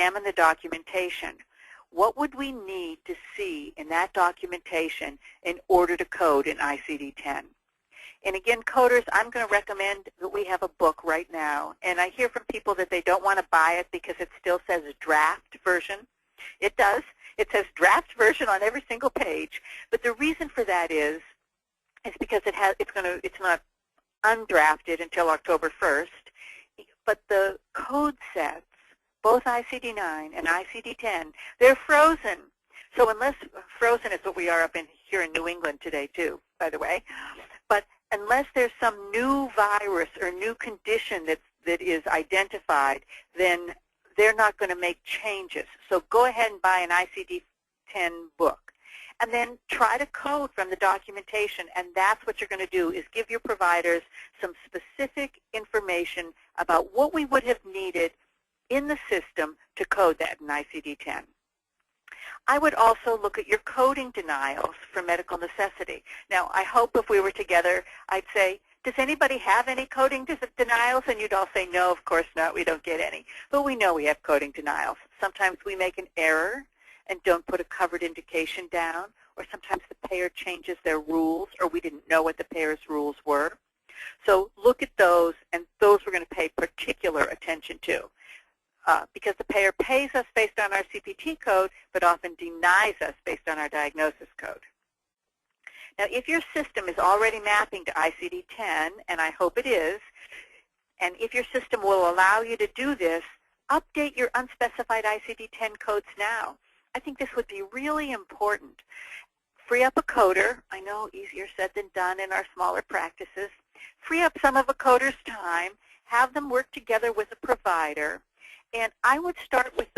examine the documentation. What would we need to see in that documentation in order to code in ICD-10? And again, coders, I'm going to recommend that we have a book right now. And I hear from people that they don't want to buy it because it still says draft version. It does. It says draft version on every single page. But the reason for that is because it's not undrafted until October 1st. But the code sets, both ICD-9 and ICD-10, they're frozen. So unless frozen is what we are here in New England today too, by the way. But unless there's some new virus or new condition that is identified, then they're not going to make changes. So go ahead and buy an ICD-10 book. And then try to code from the documentation, and that's what you're going to do, is give your providers some specific information about what we would have needed in the system to code that in ICD-10. I would also look at your coding denials for medical necessity. Now, I hope if we were together, I'd say, does anybody have any coding denials? And you'd all say, no, of course not, we don't get any. But we know we have coding denials. Sometimes we make an error and don't put a covered indication down, or sometimes the payer changes their rules, or we didn't know what the payer's rules were. So look at those, and those we're going to pay particular attention to. Because the payer pays us based on our CPT code, but often denies us based on our diagnosis code. Now, if your system is already mapping to ICD-10, and I hope it is, and if your system will allow you to do this, update your unspecified ICD-10 codes now. I think this would be really important. Free up a coder. I know easier said than done in our smaller practices. Free up some of a coder's time. Have them work together with a provider. And I would start with